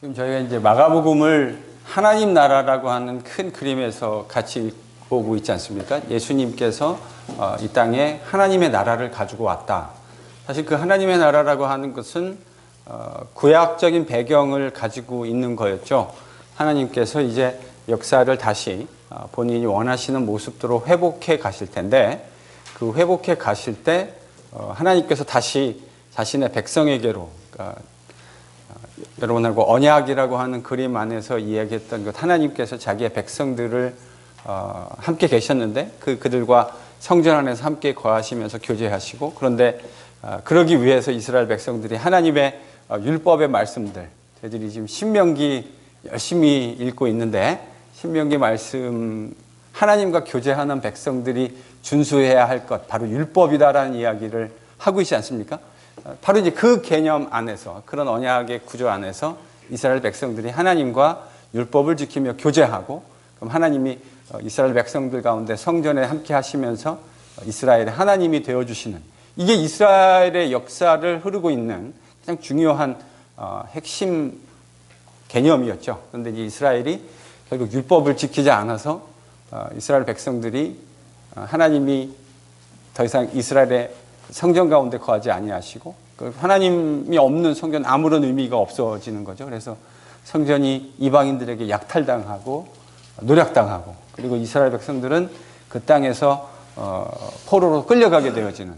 지금 저희가 이제 마가복음을 하나님 나라라고 하는 큰 그림에서 같이 보고 있지 않습니까? 예수님께서 이 땅에 하나님의 나라를 가지고 왔다. 사실 그 하나님의 나라라고 하는 것은 구약적인 배경을 가지고 있는 거였죠. 하나님께서 이제 역사를 다시 본인이 원하시는 모습대로 회복해 가실 텐데, 그 회복해 가실 때 하나님께서 다시 자신의 백성에게로, 그러니까 여러분하고 언약이라고 하는 그림 안에서 이야기했던 것, 하나님께서 자기의 백성들을 함께 계셨는데 그들과 성전 안에서 함께 거하시면서 교제하시고, 그런데 그러기 위해서 이스라엘 백성들이 하나님의 율법의 말씀들, 저희들이 지금 신명기 열심히 읽고 있는데, 신명기 말씀, 하나님과 교제하는 백성들이 준수해야 할 것, 바로 율법이다라는 이야기를 하고 있지 않습니까? 바로 이제 그 개념 안에서, 그런 언약의 구조 안에서 이스라엘 백성들이 하나님과 율법을 지키며 교제하고, 그럼 하나님이 이스라엘 백성들 가운데 성전에 함께 하시면서 이스라엘의 하나님이 되어주시는, 이게 이스라엘의 역사를 흐르고 있는 가장 중요한 핵심 개념이었죠. 그런데 이스라엘이 결국 율법을 지키지 않아서 이스라엘 백성들이 하나님이 더 이상 이스라엘의 성전 가운데 거하지 아니하시고, 하나님이 없는 성전 아무런 의미가 없어지는 거죠. 그래서 성전이 이방인들에게 약탈당하고 노략당하고, 그리고 이스라엘 백성들은 그 땅에서 포로로 끌려가게 되어지는,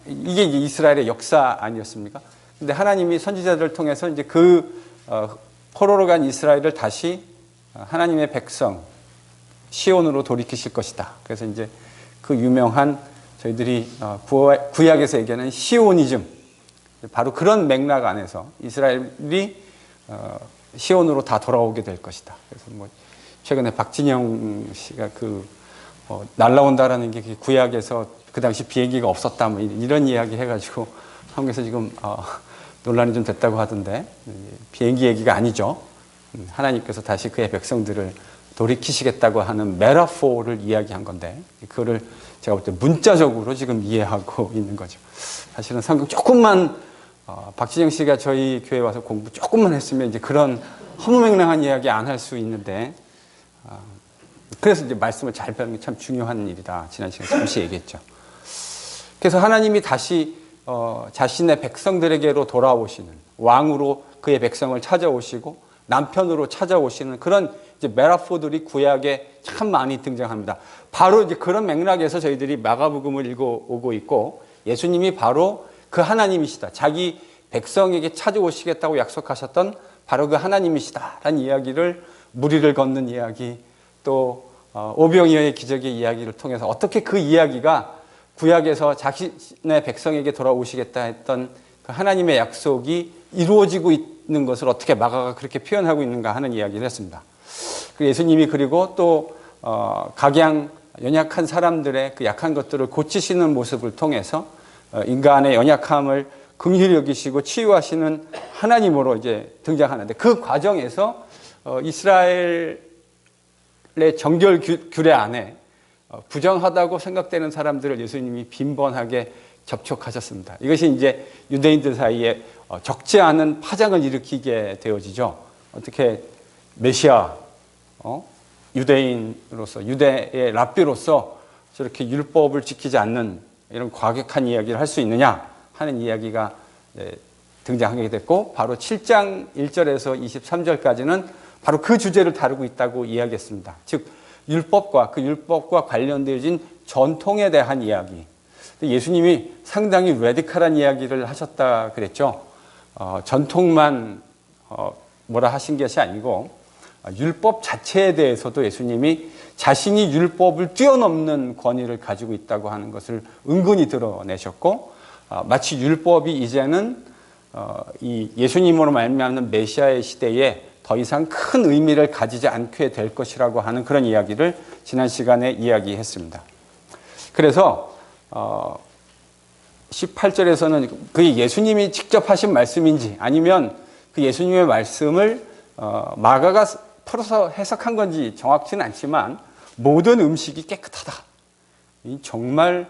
이게 이스라엘의 역사 아니었습니까? 근데 하나님이 선지자들을 통해서 이제 그 포로로 간 이스라엘을 다시 하나님의 백성 시온으로 돌이키실 것이다. 그래서 이제 그 유명한, 저희들이 구약에서 얘기하는 시오니즘, 바로 그런 맥락 안에서 이스라엘이 시온으로 다 돌아오게 될 것이다. 그래서 뭐 최근에 박진영 씨가 날라온다라는 게 구약에서 그 당시 비행기가 없었다, 뭐 이런 이야기 해가지고 한국에서 지금 논란이 좀 됐다고 하던데, 비행기 얘기가 아니죠. 하나님께서 다시 그의 백성들을 돌이키시겠다고 하는 메타포를 이야기한 건데, 그거를 제가 볼 때 문자적으로 지금 이해하고 있는 거죠. 사실은 성경 조금만, 박진영 씨가 저희 교회 와서 공부 조금만 했으면 이제 그런 허무맹랑한 이야기 안 할 수 있는데, 그래서 이제 말씀을 잘 배우는 게 참 중요한 일이다. 지난 시간에 잠시 얘기했죠. 그래서 하나님이 다시 자신의 백성들에게로 돌아오시는, 왕으로 그의 백성을 찾아오시고 남편으로 찾아오시는 그런 이제 메타포들이 구약에 참 많이 등장합니다. 바로 이제 그런 맥락에서 저희들이 마가복음을 읽어오고 있고, 예수님이 바로 그 하나님이시다, 자기 백성에게 찾아오시겠다고 약속하셨던 바로 그 하나님이시다라는 이야기를, 무리를 걷는 이야기, 또 오병이어의 기적의 이야기를 통해서 어떻게 그 이야기가 구약에서 자신의 백성에게 돌아오시겠다 했던 그 하나님의 약속이 이루어지고 있는 것을 어떻게 마가가 그렇게 표현하고 있는가 하는 이야기를 했습니다. 예수님이 그리고 또 각양 연약한 사람들의 그 약한 것들을 고치시는 모습을 통해서 인간의 연약함을 긍휼히 여기시고 치유하시는 하나님으로 이제 등장하는데, 그 과정에서 이스라엘의 정결 규례 안에 부정하다고 생각되는 사람들을 예수님이 빈번하게 접촉하셨습니다. 이것이 이제 유대인들 사이에 적지 않은 파장을 일으키게 되어지죠. 어떻게 메시아, 유대인으로서, 유대의 랍비로서 저렇게 율법을 지키지 않는 이런 과격한 이야기를 할 수 있느냐 하는 이야기가 등장하게 됐고, 바로 7장 1절에서 23절까지는 바로 그 주제를 다루고 있다고 이야기했습니다. 즉 율법과 그 율법과 관련되어진 전통에 대한 이야기. 예수님이 상당히 레디컬한 이야기를 하셨다 그랬죠. 전통만 뭐라 하신 것이 아니고, 율법 자체에 대해서도 예수님이 자신이 율법을 뛰어넘는 권위를 가지고 있다고 하는 것을 은근히 드러내셨고, 마치 율법이 이제는 이 예수님으로 말미암는 메시아의 시대에 더 이상 큰 의미를 가지지 않게 될 것이라고 하는 그런 이야기를 지난 시간에 이야기했습니다. 그래서 18절에서는 그게 예수님이 직접 하신 말씀인지 아니면 그 예수님의 말씀을 마가가 풀어서 해석한 건지 정확치는 않지만, 모든 음식이 깨끗하다. 정말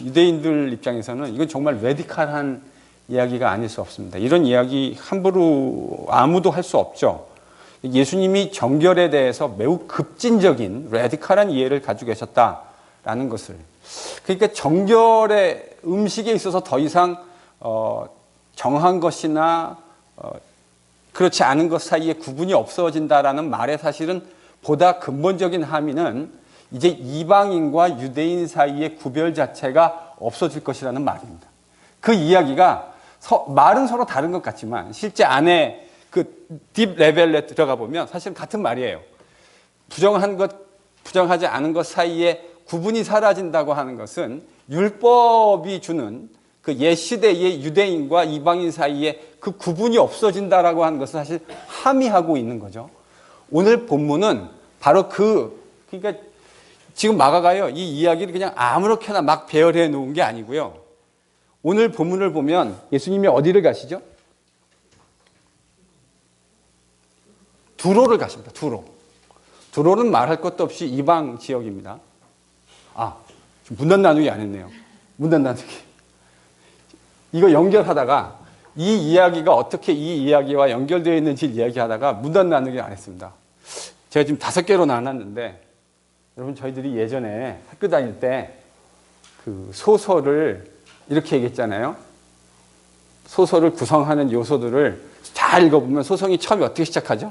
유대인들 입장에서는 이건 정말 레디컬한 이야기가 아닐 수 없습니다. 이런 이야기 함부로 아무도 할 수 없죠. 예수님이 정결에 대해서 매우 급진적인 레디컬한 이해를 가지고 계셨다라는 것을. 그러니까 정결의 음식에 있어서 더 이상 정한 것이나 그렇지 않은 것 사이에 구분이 없어진다라는 말의 사실은 보다 근본적인 함의는 이제 이방인과 유대인 사이의 구별 자체가 없어질 것이라는 말입니다. 그 이야기가 말은 서로 다른 것 같지만 실제 안에 그 딥 레벨에 들어가 보면 사실은 같은 말이에요. 부정한 것, 부정하지 않은 것 사이에 구분이 사라진다고 하는 것은 율법이 주는 그 옛 시대의 유대인과 이방인 사이에 그 구분이 없어진다라고 하는 것을 사실 함의하고 있는 거죠. 오늘 본문은 바로 그러니까 지금 마가가요, 이 이야기를 그냥 아무렇게나 막 배열해 놓은 게 아니고요. 오늘 본문을 보면 예수님이 어디를 가시죠? 두로를 가십니다. 두로는 말할 것도 없이 이방 지역입니다. 문단 나누기 안 했네요. 문단 나누기. 이거 연결하다가 이 이야기가 어떻게 이 이야기와 연결되어 있는지 이야기하다가 문단 나누기 안 했습니다. 제가 지금 5개로 나눴는데 여러분 저희들이 예전에 학교 다닐 때 그 소설을 이렇게 얘기했잖아요. 소설을 구성하는 요소들을 잘 읽어보면 소설이 처음에 어떻게 시작하죠?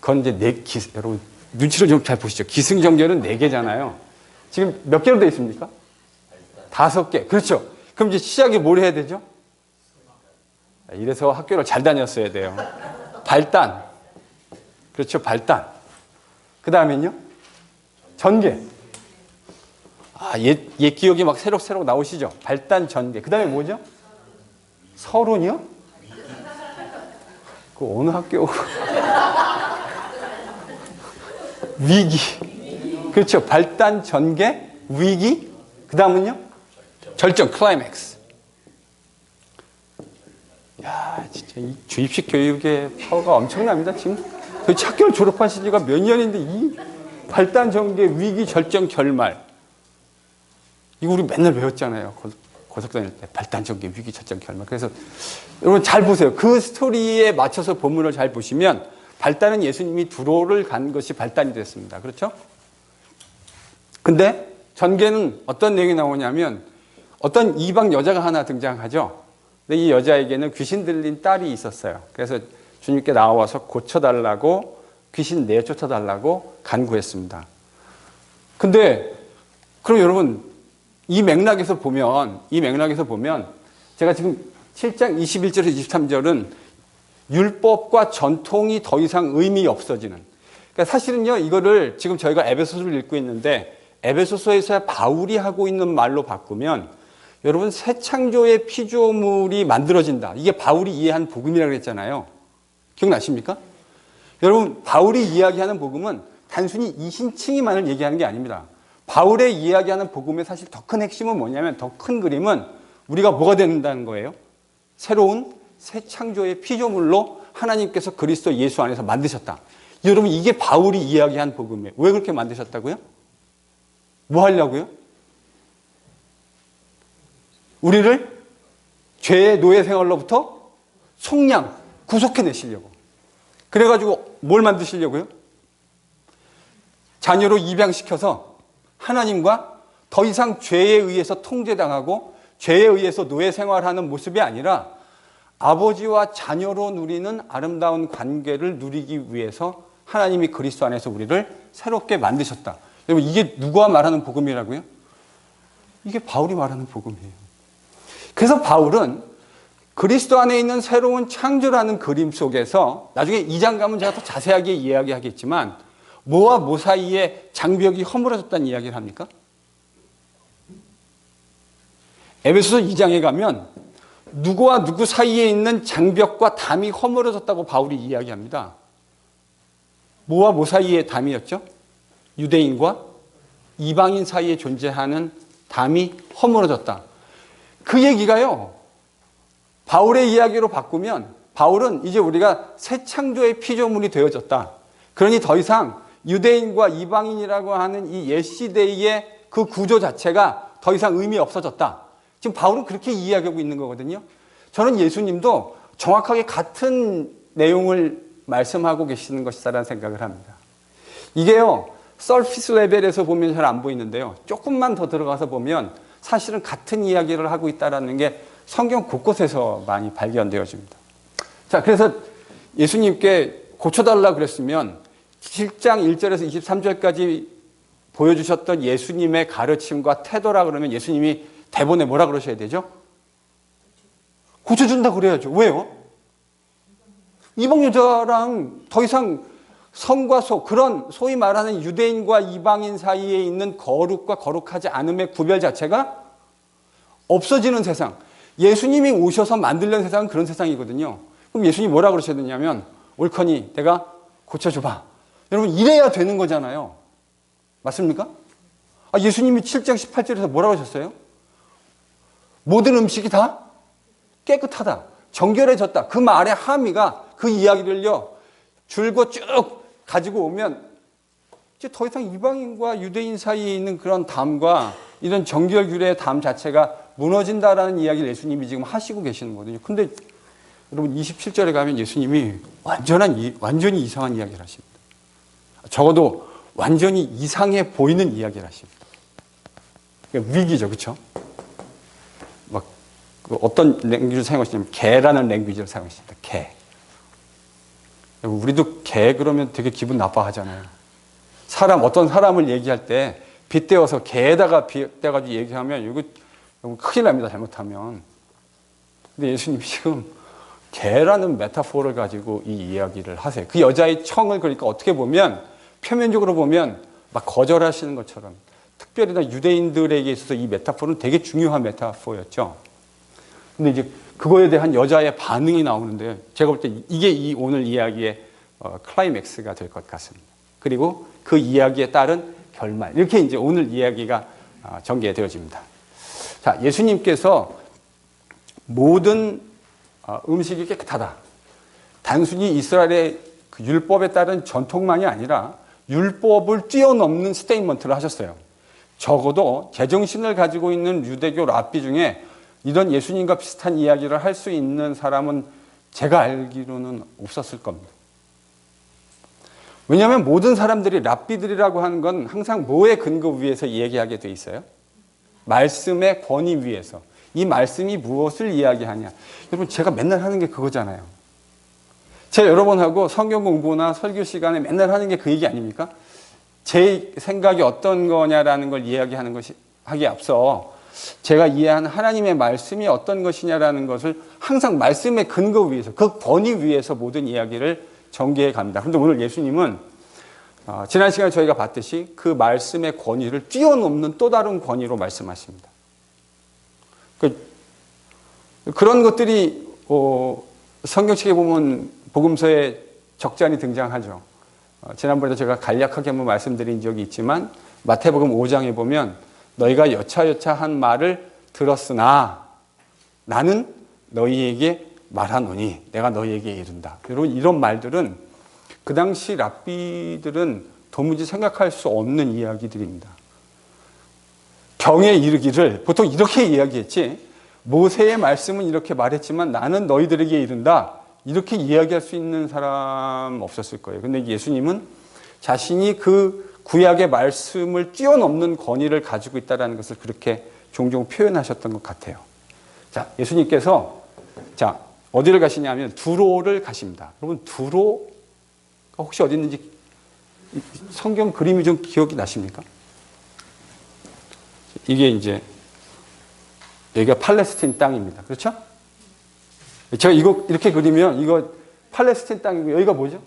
그건 이제 여러분 눈치를 좀 잘 보시죠. 기승전결은 4개잖아요. 지금 몇 개로 되어 있습니까? 5개. 그렇죠. 그럼 이제 시작이 뭘 해야 되죠? 이래서 학교를 잘 다녔어야 돼요. 발단. 그렇죠. 발단. 그 다음엔요? 전개. 옛 기억이 막 새록새록 나오시죠? 발단, 전개. 그 다음에 뭐죠? 서론이요? 그 어느 학교? 위기. 그렇죠. 발단, 전개, 위기. 그 다음은요? 절정, 클라이맥스. 야, 진짜 이 주입식 교육의 파워가 엄청납니다. 지금 도대체 학교를 졸업하신 지가 몇 년인데 이 발단, 전개, 위기, 절정, 결말. 이거 우리 맨날 배웠잖아요. 고등 다닐 때. 발단, 전개, 위기, 절정, 결말. 그래서 여러분 잘 보세요. 그 스토리에 맞춰서 본문을 잘 보시면 발단은 예수님이 두로를 간 것이 발단이 됐습니다. 그렇죠? 근데 전개는 어떤 내용이 나오냐면 어떤 이방 여자가 하나 등장하죠. 근데 이 여자에게는 귀신 들린 딸이 있었어요. 그래서 주님께 나와서 고쳐달라고 귀신 내쫓아달라고 간구했습니다. 근데 그럼 여러분 이 맥락에서 보면 제가 지금 7장 21절에서 23절은 율법과 전통이 더 이상 의미 없어지는. 그러니까 사실은요, 이거를 지금 저희가 에베소서를 읽고 있는데 에베소서에서 바울이 하고 있는 말로 바꾸면 여러분 새 창조의 피조물이 만들어진다. 이게 바울이 이해한 복음이라고 했잖아요. 기억나십니까? 여러분 바울이 이야기하는 복음은 단순히 이신칭의만을 얘기하는 게 아닙니다. 바울의 이야기하는 복음의 사실 더 큰 핵심은 뭐냐면 더 큰 그림은 우리가 뭐가 된다는 거예요? 새로운 새 창조의 피조물로 하나님께서 그리스도 예수 안에서 만드셨다. 여러분 이게 바울이 이야기한 복음이에요. 왜 그렇게 만드셨다고요? 뭐 하려고요? 우리를 죄의 노예 생활로부터 속량, 구속해내시려고. 그래가지고 뭘 만드시려고요? 자녀로 입양시켜서 하나님과 더 이상 죄에 의해서 통제당하고 죄에 의해서 노예 생활하는 모습이 아니라 아버지와 자녀로 누리는 아름다운 관계를 누리기 위해서 하나님이 그리스도 안에서 우리를 새롭게 만드셨다. 여러분 이게 누가 말하는 복음이라고요? 이게 바울이 말하는 복음이에요. 그래서 바울은 그리스도 안에 있는 새로운 창조라는 그림 속에서 나중에 2장 가면 제가 더 자세하게 이야기하겠지만 뭐와 뭐 사이에 장벽이 허물어졌다는 이야기를 합니까? 에베소서 2장에 가면 누구와 누구 사이에 있는 장벽과 담이 허물어졌다고 바울이 이야기합니다. 뭐와 뭐 사이에 담이었죠? 유대인과 이방인 사이에 존재하는 담이 허물어졌다. 그 얘기가요. 바울의 이야기로 바꾸면 바울은 이제 우리가 새 창조의 피조물이 되어졌다. 그러니 더 이상 유대인과 이방인이라고 하는 이 옛 시대의 그 구조 자체가 더 이상 의미 없어졌다. 지금 바울은 그렇게 이야기하고 있는 거거든요. 저는 예수님도 정확하게 같은 내용을 말씀하고 계시는 것이다라는 생각을 합니다. 이게요, 서피스 레벨에서 보면 잘 안 보이는데요. 조금만 더 들어가서 보면 사실은 같은 이야기를 하고 있다는 게 성경 곳곳에서 많이 발견되어집니다. 자, 그래서 예수님께 고쳐달라고 그랬으면 7장 1절에서 23절까지 보여주셨던 예수님의 가르침과 태도라 그러면 예수님이 대본에 뭐라 그러셔야 되죠? 고쳐준다고 그래야죠. 왜요? 이방 여자랑 더 이상 성과 속, 그런 소위 말하는 유대인과 이방인 사이에 있는 거룩과 거룩하지 않음의 구별 자체가 없어지는 세상. 예수님이 오셔서 만들려는 세상은 그런 세상이거든요. 그럼 예수님이 뭐라 그러셔야 되냐면, 옳거니 내가 고쳐줘봐. 여러분, 이래야 되는 거잖아요. 맞습니까? 예수님이 7장 18절에서 뭐라고 하셨어요? 모든 음식이 다 깨끗하다, 정결해졌다. 그 말의 함의가, 그 이야기를요 줄고 쭉 가지고 오면 이제 더 이상 이방인과 유대인 사이에 있는 그런 담과 이런 정결규례의 담 자체가 무너진다라는 이야기를 예수님이 지금 하시고 계시는 거거든요. 근데 여러분 27절에 가면 예수님이 완전히 이상한 이야기를 하십니다. 적어도 완전히 이상해 보이는 이야기를 하십니다. 그러니까 위기죠, 그렇죠? 막 어떤 랭귀지를 사용하시냐면 개라는 랭귀지를 사용하십니다. 개. 우리도 개 그러면 되게 기분 나빠하잖아요. 어떤 사람을 얘기할 때 빗대어서 개에다가 빗대가지고 얘기하면 이거 큰일 납니다, 잘못하면. 근데 예수님이 지금 개라는 메타포를 가지고 이 이야기를 하세요. 그 여자의 청을 그러니까 어떻게 보면 표면적으로 보면 막 거절하시는 것처럼, 특별히 유대인들에게 있어서 이 메타포는 되게 중요한 메타포였죠. 근데 이제 그거에 대한 여자의 반응이 나오는데 제가 볼 때 이게 오늘 이야기의 클라이맥스가 될 것 같습니다. 그리고 그 이야기에 따른 결말, 이렇게 이제 오늘 이야기가 전개되어집니다. 자, 예수님께서 모든 음식이 깨끗하다, 단순히 이스라엘의 그 율법에 따른 전통만이 아니라 율법을 뛰어넘는 스테이트먼트를 하셨어요. 적어도 제정신을 가지고 있는 유대교 랍비 중에 이런 예수님과 비슷한 이야기를 할 수 있는 사람은 제가 알기로는 없었을 겁니다. 왜냐하면 모든 사람들이 랍비들이라고 하는 건 항상 뭐의 근거 위에서 얘기하게 돼 있어요? 말씀의 권위 위에서. 이 말씀이 무엇을 이야기하냐. 여러분, 제가 맨날 하는 게 그거잖아요. 제가 여러분하고 성경 공부나 설교 시간에 맨날 하는 게 그 얘기 아닙니까? 제 생각이 어떤 거냐라는 걸 이야기하는 것이 하기에 앞서 제가 이해한 하나님의 말씀이 어떤 것이냐라는 것을 항상 말씀의 근거 위에서, 그 권위 위에서 모든 이야기를 전개해 갑니다. 그런데 오늘 예수님은 지난 시간에 저희가 봤듯이 그 말씀의 권위를 뛰어넘는 또 다른 권위로 말씀하십니다. 그런 것들이 성경책에 보면 복음서에 적잖이 등장하죠. 지난번에도 제가 간략하게 한번 말씀드린 적이 있지만 마태복음 5장에 보면 너희가 여차여차한 말을 들었으나 나는 너희에게 말하노니 내가 너희에게 이른다. 여러분, 이런 말들은 그 당시 랍비들은 도무지 생각할 수 없는 이야기들입니다. 경에 이르기를 보통 이렇게 이야기했지, 모세의 말씀은 이렇게 말했지만 나는 너희들에게 이른다, 이렇게 이야기할 수 있는 사람 없었을 거예요. 근데 예수님은 자신이 그 구약의 말씀을 뛰어넘는 권위를 가지고 있다는 것을 그렇게 종종 표현하셨던 것 같아요. 자, 예수님께서 어디를 가시냐면 두로를 가십니다. 여러분, 두로가 혹시 어디 있는지 성경 그림이 좀 기억이 나십니까? 이게 이제 여기가 팔레스틴 땅입니다. 그렇죠? 제가 이거 이렇게 그리면 이거 팔레스틴 땅이고 여기가 뭐죠?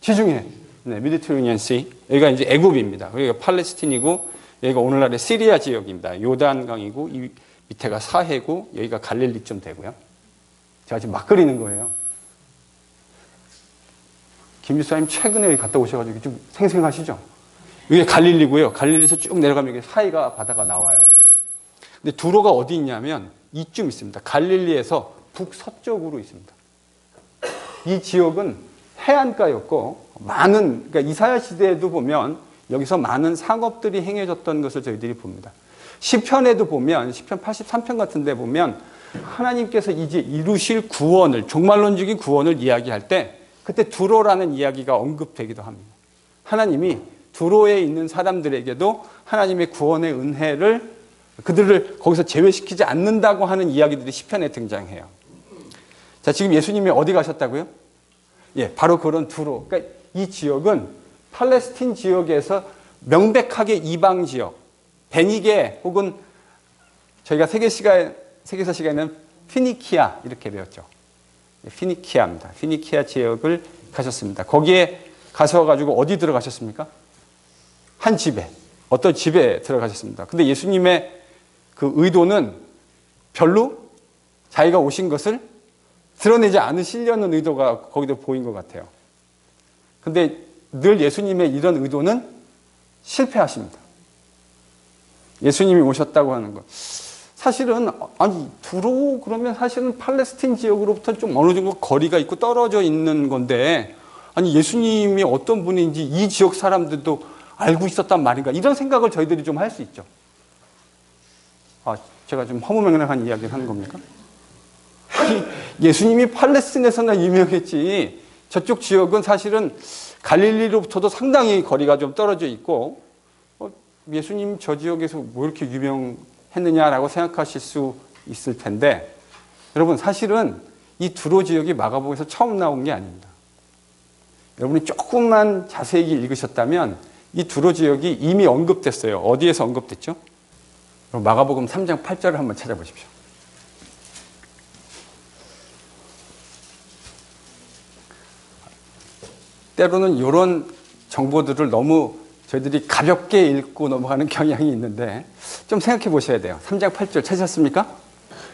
지중해. 네, 미디테리니언 시. 여기가 이제 애굽입니다. 여기가 팔레스틴이고 여기가 오늘날의 시리아 지역입니다. 요단강이고 이 밑에가 사해고 여기가 갈릴리쯤 되고요. 제가 지금 막 그리는 거예요. 김 집사님 최근에 여기 갔다 오셔가지고 좀 생생하시죠? 여기 갈릴리고요. 갈릴리에서 쭉 내려가면 여기 사해가 바다가 나와요. 근데 두로가 어디 있냐면 이쯤 있습니다. 갈릴리에서 북서쪽으로 있습니다. 이 지역은 해안가였고 그러니까 이사야 시대에도 보면 여기서 많은 상업들이 행해졌던 것을 저희들이 봅니다. 시편에도 보면 시편 83편 같은 데 보면 하나님께서 이제 이루실 구원을, 종말론적인 구원을 이야기할 때 그때 두로라는 이야기가 언급되기도 합니다. 하나님이 두로에 있는 사람들에게도 하나님의 구원의 은혜를 그들을 거기서 제외시키지 않는다고 하는 이야기들이 시편에 등장해요. 자, 지금 예수님이 어디 가셨다고요? 예, 바로 그런 두로. 그러니까 이 지역은 팔레스틴 지역에서 명백하게 이방 지역, 베니게 혹은 저희가 세계사 시간에는 피니키아 이렇게 배웠죠. 피니키아입니다. 피니키아 지역을 가셨습니다. 거기에 가셔가지고 어디 들어가셨습니까? 한 집에, 어떤 집에 들어가셨습니다. 근데 예수님의 그 의도는 별로 자기가 오신 것을 드러내지 않으시려는 의도가 거기도 보인 것 같아요. 근데 늘 예수님의 이런 의도는 실패하십니다. 예수님이 오셨다고 하는 것. 사실은 아니 두로 그러면 사실은 팔레스틴 지역으로부터 좀 어느 정도 거리가 있고 떨어져 있는 건데 아니 예수님이 어떤 분인지 이 지역 사람들도 알고 있었단 말인가 이런 생각을 저희들이 좀 할 수 있죠. 아, 제가 좀 허무맹랑한 이야기를 하는 겁니까? 예수님이 팔레스틴에서나 유명했지 저쪽 지역은 사실은 갈릴리로부터도 상당히 거리가 좀 떨어져 있고 예수님 저 지역에서 뭐 이렇게 유명했느냐라고 생각하실 수 있을 텐데 여러분 사실은 이 두로 지역이 마가복음에서 처음 나온 게 아닙니다. 여러분이 조금만 자세히 읽으셨다면 이 두로 지역이 이미 언급됐어요. 어디에서 언급됐죠? 마가복음 3장 8절을 한번 찾아보십시오. 때로는 이런 정보들을 너무 저희들이 가볍게 읽고 넘어가는 경향이 있는데 좀 생각해 보셔야 돼요. 3장 8절 찾으셨습니까?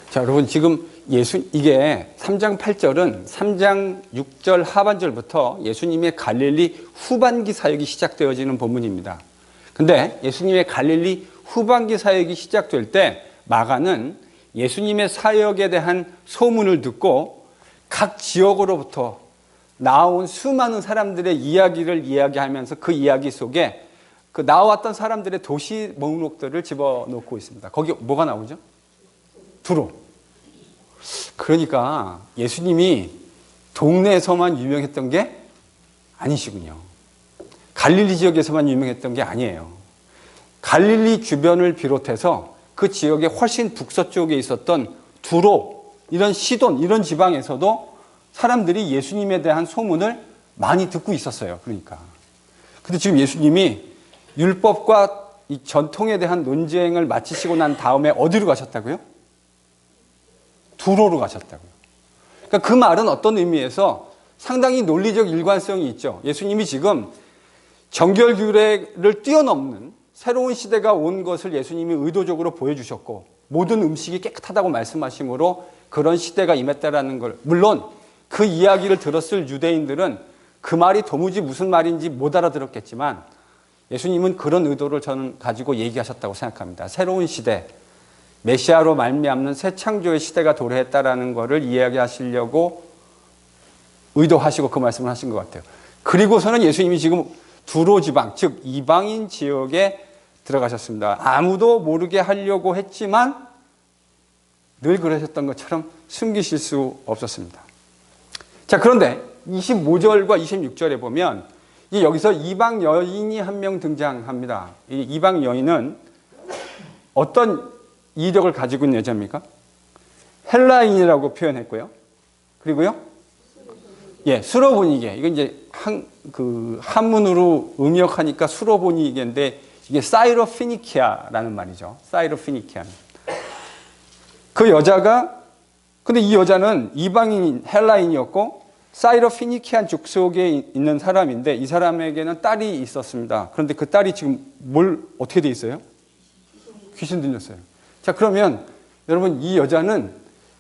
자, 여러분 지금 이게 3장 8절은 3장 6절 하반절부터 예수님의 갈릴리 후반기 사역이 시작되어지는 본문입니다. 근데 예수님의 갈릴리 후반기 사역이 시작될 때 마가는 예수님의 사역에 대한 소문을 듣고 각 지역으로부터 나온 수많은 사람들의 이야기를 이야기하면서 그 이야기 속에 그 나왔던 사람들의 도시 목록들을 집어넣고 있습니다. 거기 뭐가 나오죠? 두로. 그러니까 예수님이 동네에서만 유명했던 게 아니시군요. 갈릴리 지역에서만 유명했던 게 아니에요. 갈릴리 주변을 비롯해서 그 지역의 훨씬 북서쪽에 있었던 두로, 이런 시돈, 이런 지방에서도 사람들이 예수님에 대한 소문을 많이 듣고 있었어요. 그러니까. 근데 지금 예수님이 율법과 이 전통에 대한 논쟁을 마치시고 난 다음에 어디로 가셨다고요? 두로로 가셨다고요. 그러니까 그 말은 어떤 의미에서 상당히 논리적 일관성이 있죠. 예수님이 지금 정결규례를 뛰어넘는 새로운 시대가 온 것을 예수님이 의도적으로 보여주셨고 모든 음식이 깨끗하다고 말씀하심으로 그런 시대가 임했다라는 걸, 물론 그 이야기를 들었을 유대인들은 그 말이 도무지 무슨 말인지 못 알아들었겠지만 예수님은 그런 의도를 저는 가지고 얘기하셨다고 생각합니다. 새로운 시대, 메시아로 말미암는 새 창조의 시대가 도래했다라는 것을 이야기하시려고 의도하시고 그 말씀을 하신 것 같아요. 그리고서는 예수님이 지금 두로 지방, 즉 이방인 지역에 들어가셨습니다. 아무도 모르게 하려고 했지만 늘 그러셨던 것처럼 숨기실 수 없었습니다. 자, 그런데 25절과 26절에 보면 여기서 이방 여인이 한 명 등장합니다. 이 이방 여인은 어떤 이력을 가지고 있는 여자입니까? 헬라인이라고 표현했고요. 그리고요, 예, 수로보니게. 이건 이제 한문으로 음역하니까 수로보니게인데 이게 사이로피니키아라는 말이죠. 사이로피니키아. 그 여자가, 근데 이 여자는 이방인 헬라인이었고 사이로피니키안 족속에 있는 사람인데 이 사람에게는 딸이 있었습니다. 그런데 그 딸이 지금 어떻게 돼 있어요? 귀신 들렸어요. 자, 그러면 여러분 이 여자는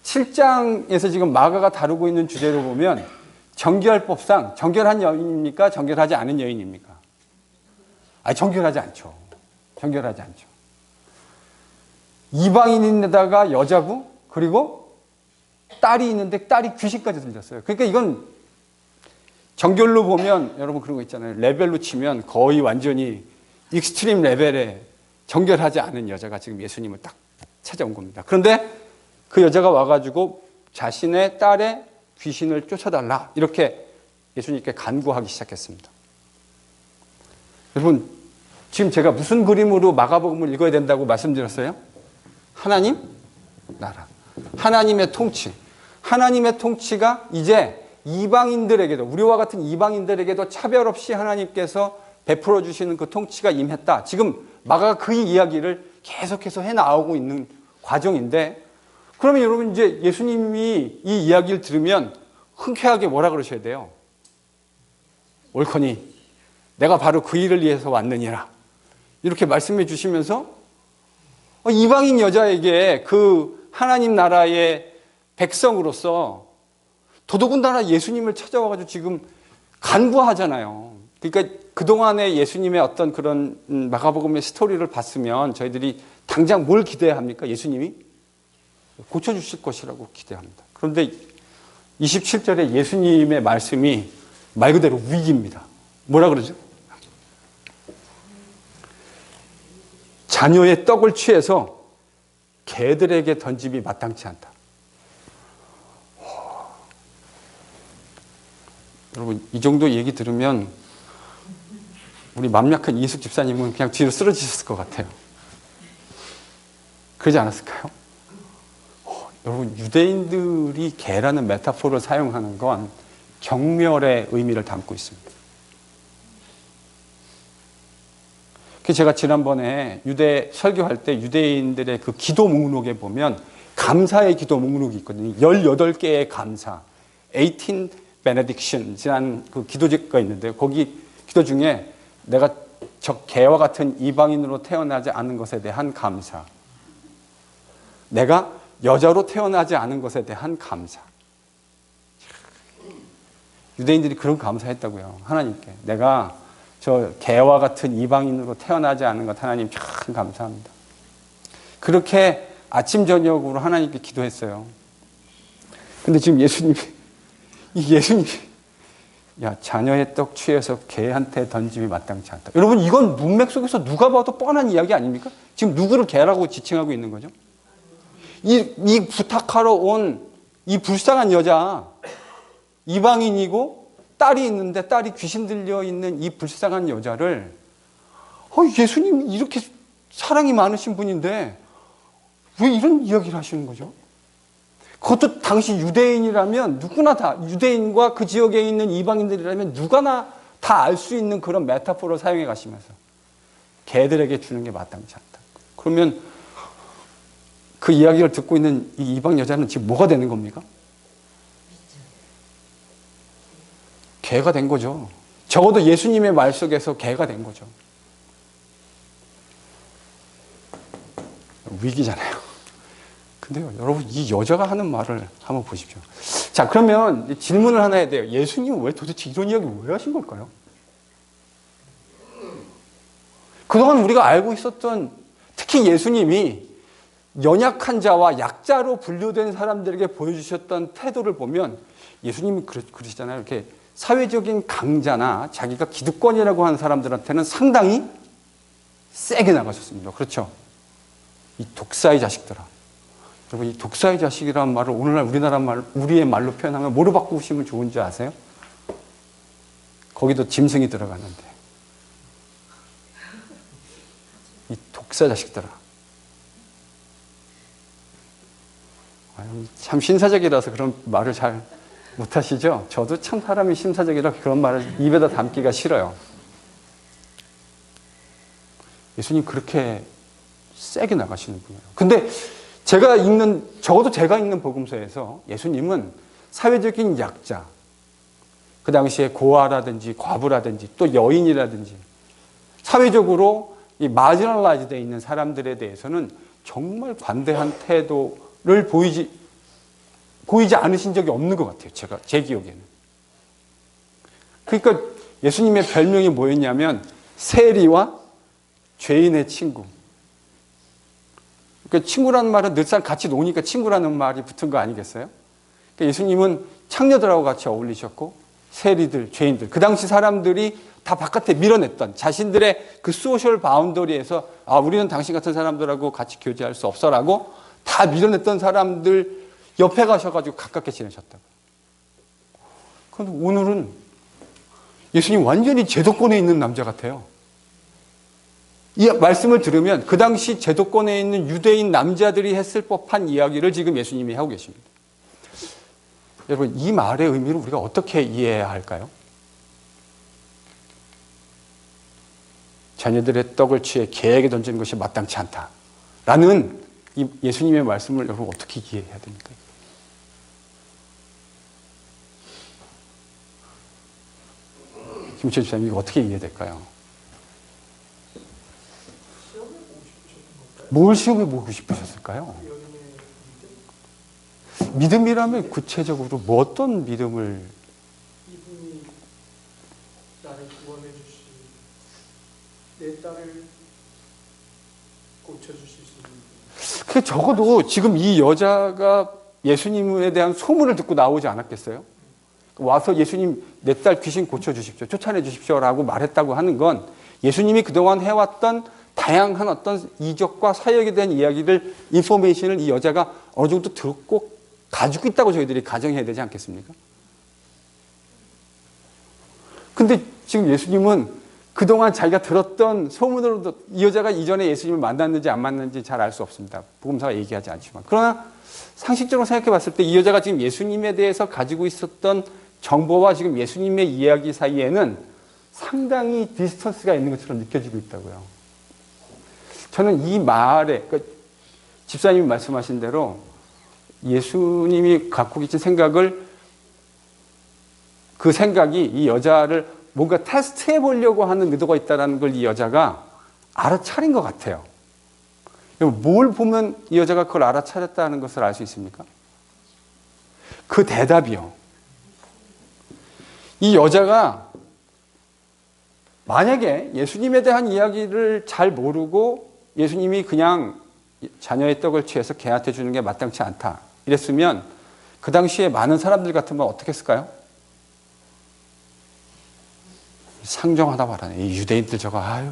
7장에서 지금 마가가 다루고 있는 주제로 보면 정결법상 정결한 여인입니까? 정결하지 않은 여인입니까? 아니, 정결하지 않죠. 정결하지 않죠. 이방인인데다가 여자고 그리고 딸이 있는데 딸이 귀신까지 들렸어요. 그러니까 이건 정결로 보면 여러분 그런 거 있잖아요. 레벨로 치면 거의 완전히 익스트림 레벨의 정결하지 않은 여자가 지금 예수님을 딱 찾아온 겁니다. 그런데 그 여자가 와가지고 자신의 딸의 귀신을 쫓아달라 이렇게 예수님께 간구하기 시작했습니다. 여러분, 지금 제가 무슨 그림으로 마가복음을 읽어야 된다고 말씀드렸어요? 하나님 나라, 하나님의 통치, 하나님의 통치가 이제 이방인들에게도, 우리와 같은 이방인들에게도 차별 없이 하나님께서 베풀어 주시는 그 통치가 임했다. 지금 마가가 그 이야기를 계속해서 해나오고 있는 과정인데, 그러면 여러분 이제 예수님이 이 이야기를 들으면 흔쾌하게 뭐라 그러셔야 돼요? 옳거니 내가 바로 그 일을 위해서 왔느니라. 이렇게 말씀해 주시면서 이방인 여자에게 그 하나님 나라의 백성으로서 더더군다나 예수님을 찾아와가지고 지금 간구하잖아요. 그러니까 그동안에 예수님의 어떤 그런 마가복음의 스토리를 봤으면 저희들이 당장 뭘 기대해야 합니까? 예수님이 고쳐주실 것이라고 기대합니다. 그런데 27절에 예수님의 말씀이 말 그대로 위기입니다. 뭐라 그러죠? 자녀의 떡을 취해서 개들에게 던짐이 마땅치 않다. 여러분, 이 정도 얘기 들으면 우리 맘 약한 이숙 집사님은 그냥 뒤로 쓰러지셨을 것 같아요. 그러지 않았을까요? 여러분, 유대인들이 개라는 메타포를 사용하는 건 경멸의 의미를 담고 있습니다. 제가 지난번에 유대 설교할 때 유대인들의 그 기도 목록에 보면 감사의 기도 목록이 있거든요. 18개의 감사, 18 benediction이라는 그 기도가 있는데, 거기 기도 중에 내가 저 개와 같은 이방인으로 태어나지 않은 것에 대한 감사, 내가 여자로 태어나지 않은 것에 대한 감사. 유대인들이 그런 감사했다고요. 하나님께. 내가 저 개와 같은 이방인으로 태어나지 않은 것 하나님 참 감사합니다. 그렇게 아침 저녁으로 하나님께 기도했어요. 근데 지금 예수님이 야, 자녀의 떡 취해서 개한테 던짐이 마땅치 않다. 여러분, 이건 문맥 속에서 누가 봐도 뻔한 이야기 아닙니까? 지금 누구를 개라고 지칭하고 있는 거죠? 이 부탁하러 온 이 불쌍한 여자, 이방인이고 딸이 있는데 딸이 귀신 들려 있는 이 불쌍한 여자를 예수님이 이렇게 사랑이 많으신 분인데 왜 이런 이야기를 하시는 거죠? 그것도 당시 유대인이라면 누구나 다, 유대인과 그 지역에 있는 이방인들이라면 누구나 다 알 수 있는 그런 메타포를 사용해 가시면서 개들에게 주는 게 마땅치 않다. 그러면 그 이야기를 듣고 있는 이 이방 여자는 지금 뭐가 되는 겁니까? 개가 된 거죠. 적어도 예수님의 말 속에서 개가 된 거죠. 위기잖아요. 근데요, 여러분, 이 여자가 하는 말을 한번 보십시오. 자, 그러면 질문을 하나 해야 돼요. 예수님은 왜 도대체 이런 이야기 왜 하신 걸까요? 그동안 우리가 알고 있었던, 특히 예수님이 연약한 자와 약자로 분류된 사람들에게 보여주셨던 태도를 보면 예수님이 그러시잖아요. 이렇게 사회적인 강자나 자기가 기득권이라고 하는 사람들한테는 상당히 세게 나가셨습니다. 그렇죠? 이 독사의 자식들아. 여러분, 이 독사의 자식이라는 말을 오늘날 우리의 말로 표현하면 뭐로 바꾸시면 좋은지 아세요? 거기도 짐승이 들어가는데. 이 독사 자식들아. 참 신사적이라서 그런 말을 잘 못하시죠? 저도 참 사람이 신사적이라 그런 말을 입에다 담기가 싫어요. 예수님 그렇게 세게 나가시는 분이에요. 근데 적어도 제가 읽는 복음서에서 예수님은 사회적인 약자, 그 당시에 고아라든지 과부라든지 또 여인이라든지 사회적으로 이 마지널라이즈 되어 있는 사람들에 대해서는 정말 관대한 태도를 보이지 않으신 적이 없는 것 같아요. 제 기억에는. 그러니까 예수님의 별명이 뭐였냐면 세리와 죄인의 친구. 그러니까 친구라는 말은 늘상 같이 노니까 친구라는 말이 붙은 거 아니겠어요? 그러니까 예수님은 창녀들하고 같이 어울리셨고 세리들, 죄인들, 그 당시 사람들이 다 바깥에 밀어냈던 자신들의 그 소셜 바운더리에서 우리는 당신 같은 사람들하고 같이 교제할 수 없어라고 다 밀어냈던 사람들 옆에 가셔가지고 가깝게 지내셨다고. 그런데 오늘은 예수님 완전히 제도권에 있는 남자 같아요. 이 말씀을 들으면 그 당시 제도권에 있는 유대인 남자들이 했을 법한 이야기를 지금 예수님이 하고 계십니다. 여러분, 이 말의 의미를 우리가 어떻게 이해해야 할까요? 자녀들의 떡을 취해 개에게 던지는 것이 마땅치 않다 라는 이 예수님의 말씀을 여러분 어떻게 이해해야 됩니까? 김철 집사님, 이거 어떻게 이해될까요? 뭘 시험해 보고 싶으셨을까요? 믿음이라면 구체적으로 뭐 어떤 믿음을? 이분이 나를 구원해 주시, 내 딸을 고쳐주실 수 있는. 적어도 지금 이 여자가 예수님에 대한 소문을 듣고 나오지 않았겠어요? 와서 예수님, 내 딸 귀신 고쳐주십시오, 쫓아내 주십시오라고 말했다고 하는 건 예수님이 그동안 해왔던 다양한 어떤 이적과 사역에 대한 이야기를, 인포메이션을 이 여자가 어느 정도 듣고 가지고 있다고 저희들이 가정해야 되지 않겠습니까? 근데 지금 예수님은 그동안 자기가 들었던 소문으로도 이 여자가 이전에 예수님을 만났는지 안 만났는지 잘 알 수 없습니다. 복음서가 얘기하지 않지만. 그러나 상식적으로 생각해 봤을 때 이 여자가 지금 예수님에 대해서 가지고 있었던 정보와 지금 예수님의 이야기 사이에는 상당히 디스턴스가 있는 것처럼 느껴지고 있다고요. 저는 이 말에, 그러니까 집사님이 말씀하신 대로 예수님이 갖고 계신 생각을, 그 생각이 이 여자를 뭔가 테스트해 보려고 하는 의도가 있다는 걸 이 여자가 알아차린 것 같아요. 뭘 보면 이 여자가 그걸 알아차렸다는 것을 알 수 있습니까? 그 대답이요. 이 여자가 만약에 예수님에 대한 이야기를 잘 모르고 예수님이 그냥 자녀의 떡을 취해서 개한테 주는 게 마땅치 않다 이랬으면 그 당시에 많은 사람들 같으면 어떻게 했을까요? 상정하다 말하네. 이 유대인들 저거, 아유.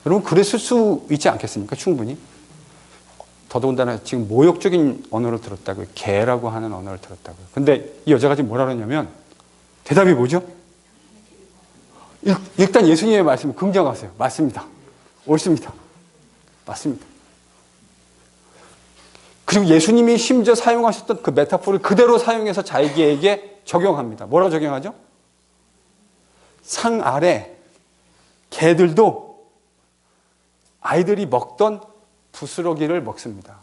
여러분, 그랬을 수 있지 않겠습니까? 충분히. 더더군다나 지금 모욕적인 언어를 들었다고요. 개라고 하는 언어를 들었다고요. 근데 이 여자가 지금 뭐라 그러냐면, 대답이 뭐죠? 일단 예수님의 말씀을 긍정하세요. 맞습니다. 옳습니다. 맞습니다. 그리고 예수님이 심지어 사용하셨던 그 메타포를 그대로 사용해서 자기에게 적용합니다. 뭐라고 적용하죠? 상 아래 개들도 아이들이 먹던 부스러기를 먹습니다.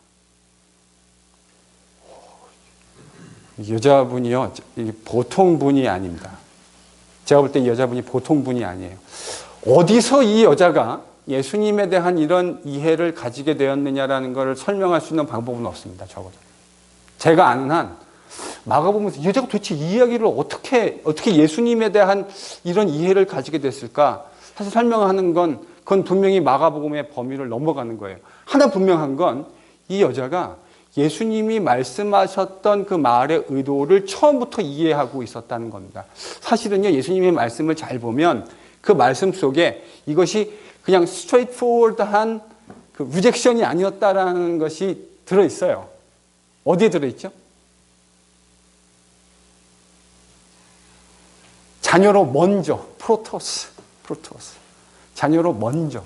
이 여자분이요, 보통 분이 아닙니다. 제가 볼 때 이 여자분이 보통 분이 아니에요. 어디서 이 여자가 예수님에 대한 이런 이해를 가지게 되었느냐라는 것을 설명할 수 있는 방법은 없습니다. 적어도. 제가 아는 한 마가복음에서 이 여자가 도대체 이 이야기를 어떻게 예수님에 대한 이런 이해를 가지게 됐을까? 사실 설명하는 건 그건 분명히 마가복음의 범위를 넘어가는 거예요. 하나 분명한 건 이 여자가 예수님이 말씀하셨던 그 말의 의도를 처음부터 이해하고 있었다는 겁니다. 사실은요, 예수님의 말씀을 잘 보면 그 말씀 속에 이것이 그냥 스트레이트포워드한 그 리젝션이 아니었다라는 것이 들어있어요. 어디에 들어있죠? 자녀로 먼저, 프로토스. 자녀로 먼저.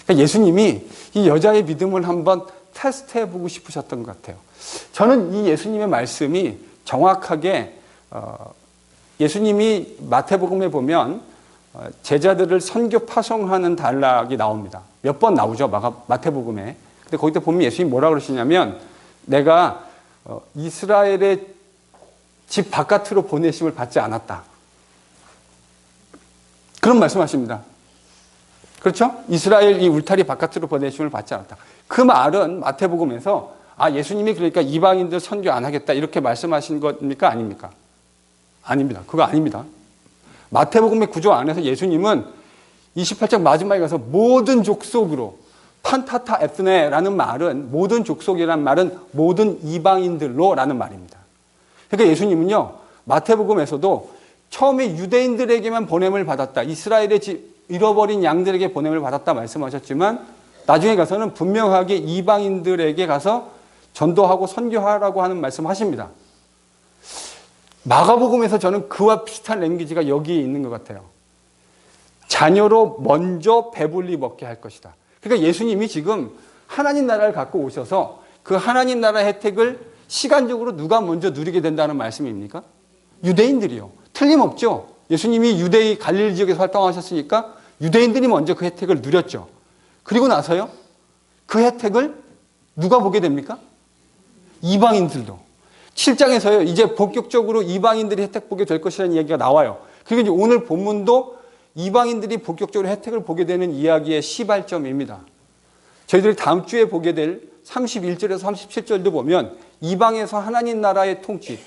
그러니까 예수님이 이 여자의 믿음을 한번 테스트해 보고 싶으셨던 것 같아요. 저는 이 예수님의 말씀이 정확하게 예수님이 마태복음에 보면 제자들을 선교 파송하는 단락이 나옵니다. 몇 번 나오죠, 마태복음에. 근데 거기다 보면 예수님이 뭐라 그러시냐면, 내가 이스라엘의 집 바깥으로 보내심을 받지 않았다. 그런 말씀하십니다. 그렇죠? 이스라엘 이 울타리 바깥으로 보내심을 받지 않았다. 그 말은 마태복음에서 예수님이 그러니까 이방인들 선교 안 하겠다 이렇게 말씀하신 겁니까? 아닙니까? 아닙니다. 그거 아닙니다. 마태복음의 구조 안에서 예수님은 28장 마지막에 가서 모든 족속으로, 판타타 에프네라는 말은, 모든 족속이라는 말은 모든 이방인들로 라는 말입니다. 그러니까 예수님은요, 마태복음에서도 처음에 유대인들에게만 보냄을 받았다. 이스라엘의 잃어버린 양들에게 보냄을 받았다 말씀하셨지만 나중에 가서는 분명하게 이방인들에게 가서 전도하고 선교하라고 하는 말씀하십니다. 마가복음에서 저는 그와 비슷한 랭귀지가 여기에 있는 것 같아요. 자녀로 먼저 배불리 먹게 할 것이다. 그러니까 예수님이 지금 하나님 나라를 갖고 오셔서 그 하나님 나라 혜택을 시간적으로 누가 먼저 누리게 된다는 말씀입니까? 유대인들이요. 틀림없죠. 예수님이 유대의 갈릴리 지역에서 활동하셨으니까 유대인들이 먼저 그 혜택을 누렸죠. 그리고 나서요. 그 혜택을 누가 보게 됩니까? 이방인들도. 7장에서요. 이제 본격적으로 이방인들이 혜택 보게 될 것이라는 이야기가 나와요. 그리고 이제 오늘 본문도 이방인들이 본격적으로 혜택을 보게 되는 이야기의 시발점입니다. 저희들이 다음 주에 보게 될 31절에서 37절도 보면 이방에서 하나님 나라의 통치,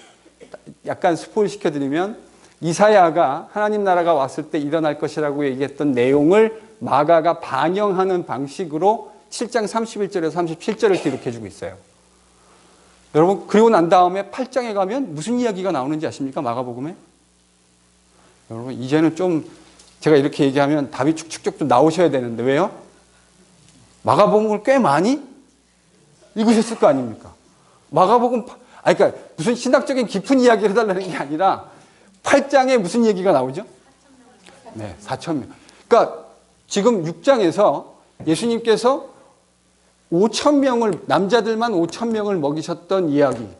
약간 스포일 시켜드리면 이사야가 하나님 나라가 왔을 때 일어날 것이라고 얘기했던 내용을 마가가 반영하는 방식으로 7장 31절에서 37절을 기록해주고 있어요. 여러분, 그리고 난 다음에 8장에 가면 무슨 이야기가 나오는지 아십니까? 마가복음에? 여러분, 이제는 좀 제가 이렇게 얘기하면 답이 축축축 좀 나오셔야 되는데 왜요? 마가복음을 꽤 많이 읽으셨을 거 아닙니까? 마가복음, 그러니까 무슨 신학적인 깊은 이야기를 해달라는 게 아니라 8장에 무슨 얘기가 나오죠? 네, 4,000명. 그러니까 지금 6장에서 예수님께서 5,000명을, 남자들만 5,000명을 먹이셨던 이야기는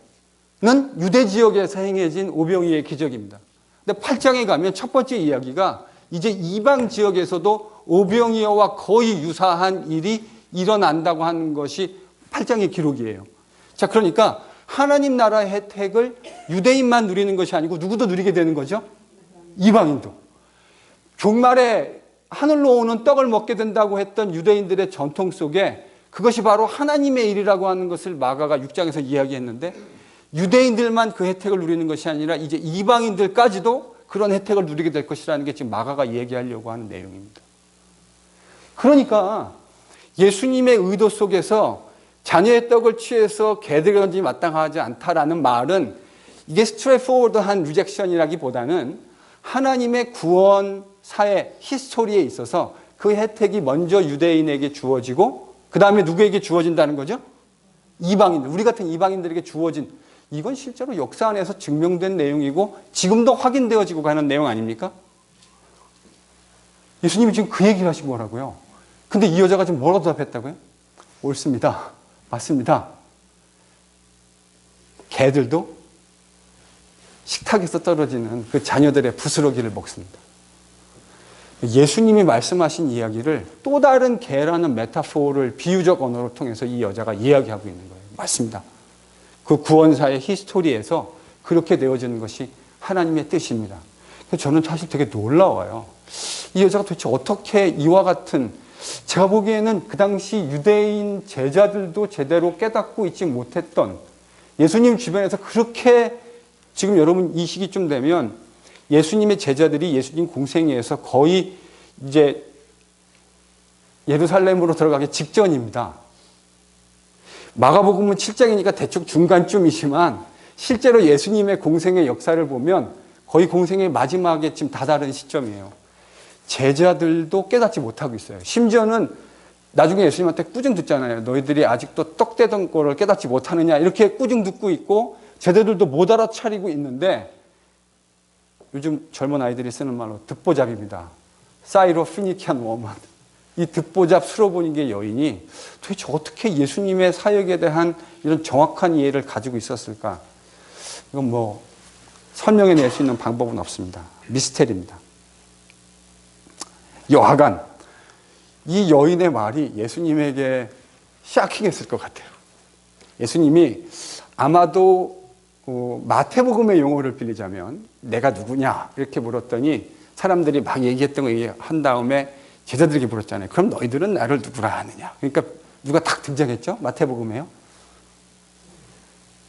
유대 지역에서 행해진 오병이의 기적입니다. 근데 8장에 가면 첫 번째 이야기가 이제 이방 지역에서도 오병이어와 거의 유사한 일이 일어난다고 하는 것이 8장의 기록이에요. 자, 그러니까 하나님 나라의 혜택을 유대인만 누리는 것이 아니고 누구도 누리게 되는 거죠? 이방인도. 종말에 하늘로 오는 떡을 먹게 된다고 했던 유대인들의 전통 속에 그것이 바로 하나님의 일이라고 하는 것을 마가가 6장에서 이야기했는데 유대인들만 그 혜택을 누리는 것이 아니라 이제 이방인들까지도 그런 혜택을 누리게 될 것이라는 게 지금 마가가 얘기하려고 하는 내용입니다. 그러니까 예수님의 의도 속에서 자녀의 떡을 취해서 개들이 던지기 마땅하지 않다라는 말은 이게 스트레이트포워드한 리젝션이라기보다는 하나님의 구원 사회 히스토리에 있어서 그 혜택이 먼저 유대인에게 주어지고 그 다음에 누구에게 주어진다는 거죠? 이방인들, 우리 같은 이방인들에게 주어진, 이건 실제로 역사 안에서 증명된 내용이고 지금도 확인되어지고 가는 내용 아닙니까? 예수님이 지금 그 얘기를 하신 거라고요. 근데 이 여자가 지금 뭐라고 답했다고요? 옳습니다. 맞습니다. 개들도 식탁에서 떨어지는 그 자녀들의 부스러기를 먹습니다. 예수님이 말씀하신 이야기를 또 다른 개라는 메타포를 비유적 언어를 통해서 이 여자가 이야기하고 있는 거예요. 맞습니다. 그 구원사의 히스토리에서 그렇게 되어지는 것이 하나님의 뜻입니다. 저는 사실 되게 놀라워요. 이 여자가 도대체 어떻게 이와 같은, 제가 보기에는 그 당시 유대인 제자들도 제대로 깨닫고 있지 못했던, 예수님 주변에서 그렇게, 지금 여러분 이 시기쯤 되면 예수님의 제자들이 예수님 공생애에서 거의 이제 예루살렘으로 들어가기 직전입니다. 마가복음은 7장이니까 대충 중간쯤이지만 실제로 예수님의 공생의 역사를 보면 거의 공생의 마지막에 지금 다다른 시점이에요. 제자들도 깨닫지 못하고 있어요. 심지어는 나중에 예수님한테 꾸중 듣잖아요. 너희들이 아직도 떡 떼던 거를 깨닫지 못하느냐, 이렇게 꾸중 듣고 있고 제자들도 못 알아차리고 있는데, 요즘 젊은 아이들이 쓰는 말로 듣보잡입니다. 사이로피니키안 워먼. 이 듣보잡 수로보니게 여인이 도대체 어떻게 예수님의 사역에 대한 이런 정확한 이해를 가지고 있었을까? 이건 뭐 설명해낼 수 있는 방법은 없습니다. 미스테리입니다. 여하간 이 여인의 말이 예수님에게 샤킹했을 것 같아요. 예수님이 아마도 마태복음의 용어를 빌리자면 내가 누구냐 이렇게 물었더니 사람들이 막 얘기했던 거 얘기한 다음에 제자들에게 물었잖아요. 그럼 너희들은 나를 누구라 하느냐. 그러니까 누가 딱 등장했죠? 마태복음에요.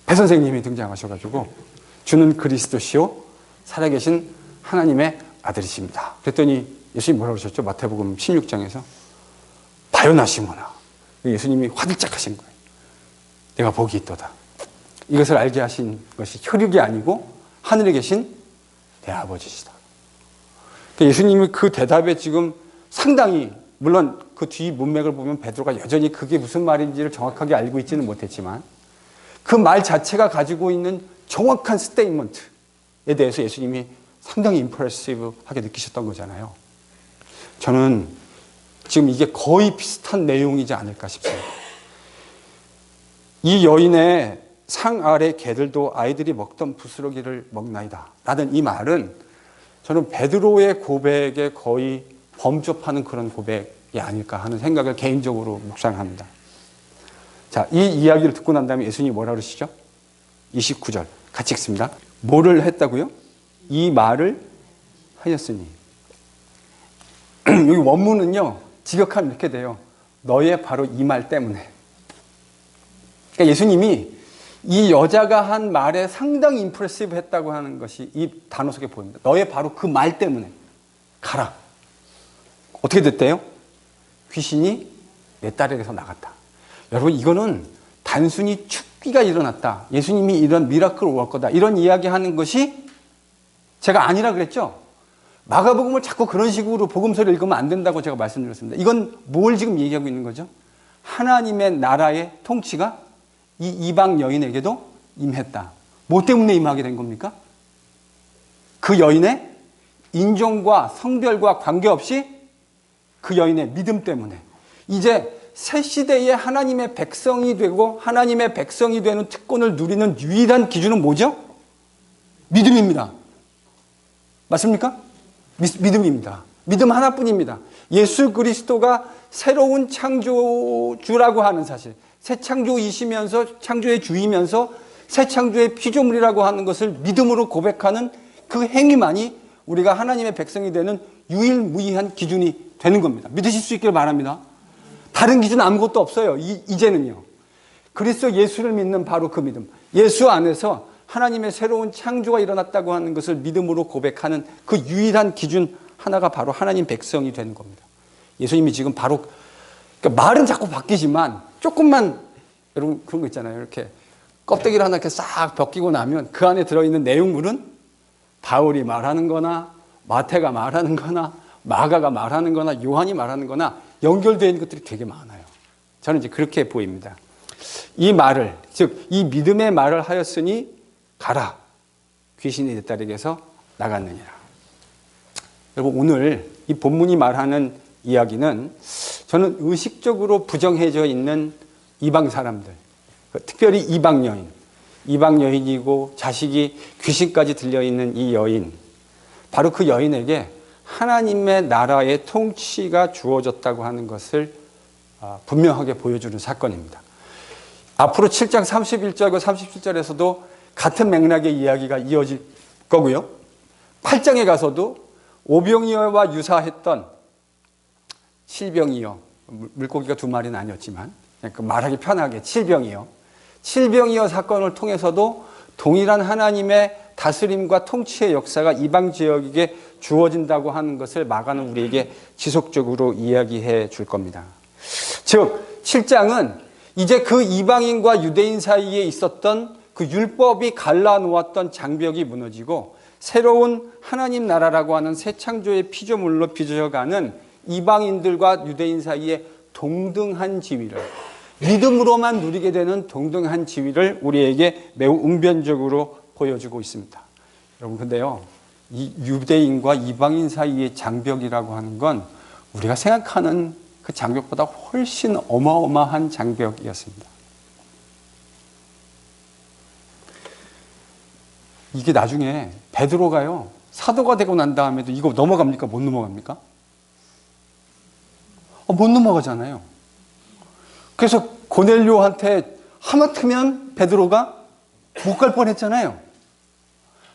배 선생님이 등장하셔가지고 주는 그리스도시요 살아계신 하나님의 아들이십니다. 그랬더니 예수님이 뭐라고 그러셨죠? 마태복음 16장에서 바요나 시몬아. 예수님이 화들짝 하신 거예요. 내가 복이 있도다. 이것을 알게 하신 것이 혈육이 아니고 하늘에 계신 내 아버지시다. 그러니까 예수님이 그 대답에 지금 상당히, 물론 그 뒤 문맥을 보면 베드로가 여전히 그게 무슨 말인지를 정확하게 알고 있지는 못했지만 그 말 자체가 가지고 있는 정확한 스테이트먼트에 대해서 예수님이 상당히 임프레시브하게 느끼셨던 거잖아요. 저는 지금 이게 거의 비슷한 내용이지 않을까 싶습니다. 이 여인의 상 아래 개들도 아이들이 먹던 부스러기를 먹나이다 라는 이 말은 저는 베드로의 고백에 거의 범접하는 그런 고백이 아닐까 하는 생각을 개인적으로 묵상합니다. 자, 이 이야기를 듣고 난 다음에 예수님이 뭐라 그러시죠? 29절 같이 읽습니다. 뭐를 했다고요? 이 말을 하였으니. 여기 원문은요, 직역하면 이렇게 돼요. 너의 바로 이 말 때문에. 그러니까 예수님이 이 여자가 한 말에 상당히 임프레시브 했다고 하는 것이 이 단어 속에 보입니다. 너의 바로 그 말 때문에 가라. 어떻게 됐대요? 귀신이 내 딸에게서 나갔다. 여러분, 이거는 단순히 축기가 일어났다, 예수님이 이런 미라클을 올 거다, 이런 이야기하는 것이 제가 아니라 그랬죠. 마가복음을 자꾸 그런 식으로 복음서를 읽으면 안 된다고 제가 말씀드렸습니다. 이건 뭘 지금 얘기하고 있는 거죠? 하나님의 나라의 통치가 이 이방 여인에게도 임했다. 뭐 때문에 임하게 된 겁니까? 그 여인의 인종과 성별과 관계없이 그 여인의 믿음 때문에 이제 새 시대에 하나님의 백성이 되고 하나님의 백성이 되는 특권을 누리는 유일한 기준은 뭐죠? 믿음입니다. 맞습니까? 믿음입니다. 믿음 하나뿐입니다. 예수 그리스도가 새로운 창조주라고 하는 사실, 새 창조이시면서 창조의 주이면서 새 창조의 피조물이라고 하는 것을 믿음으로 고백하는 그 행위만이 우리가 하나님의 백성이 되는 유일무이한 기준이 되는 겁니다. 믿으실 수 있기를 바랍니다. 다른 기준 아무것도 없어요. 이제는요. 그리스도 예수를 믿는 바로 그 믿음, 예수 안에서 하나님의 새로운 창조가 일어났다고 하는 것을 믿음으로 고백하는 그 유일한 기준 하나가 바로 하나님 백성이 되는 겁니다. 예수님이 지금 바로, 그러니까 말은 자꾸 바뀌지만 조금만, 여러분 그런 거 있잖아요. 이렇게 껍데기를 하나 이렇게 싹 벗기고 나면 그 안에 들어있는 내용물은 바울이 말하는 거나 마태가 말하는 거나 마가가 말하는 거나 요한이 말하는 거나 연결되어 있는 것들이 되게 많아요. 저는 이제 그렇게 보입니다. 이 말을, 즉 이 믿음의 말을 하였으니 가라, 귀신이 내 딸에게서 나갔느니라. 여러분, 오늘 이 본문이 말하는 이야기는 저는 의식적으로 부정해져 있는 이방 사람들, 특별히 이방 여인이고 자식이 귀신까지 들려있는 이 여인, 바로 그 여인에게 하나님의 나라의 통치가 주어졌다고 하는 것을 분명하게 보여주는 사건입니다. 앞으로 7장 31절과 37절에서도 같은 맥락의 이야기가 이어질 거고요. 8장에 가서도 오병이어와 유사했던 칠병이어, 물고기가 두 마리는 아니었지만 말하기 편하게 칠병이어 사건을 통해서도 동일한 하나님의 다스림과 통치의 역사가 이방 지역에게 주어진다고 하는 것을 마가는 우리에게 지속적으로 이야기해 줄 겁니다. 즉 7장은 이제 그 이방인과 유대인 사이에 있었던 그 율법이 갈라놓았던 장벽이 무너지고 새로운 하나님 나라라고 하는 새 창조의 피조물로 빚어가는 이방인들과 유대인 사이에 동등한 지위를, 믿음으로만 누리게 되는 동등한 지위를 우리에게 매우 웅변적으로 보여주고 있습니다. 여러분, 근데요, 이 유대인과 이방인 사이의 장벽이라고 하는 건 우리가 생각하는 그 장벽보다 훨씬 어마어마한 장벽이었습니다. 이게 나중에 베드로가요, 사도가 되고 난 다음에도 이거 넘어갑니까? 못 넘어갑니까? 못 넘어가잖아요. 그래서 고넬료한테 하마터면 베드로가 못 갈 뻔했잖아요.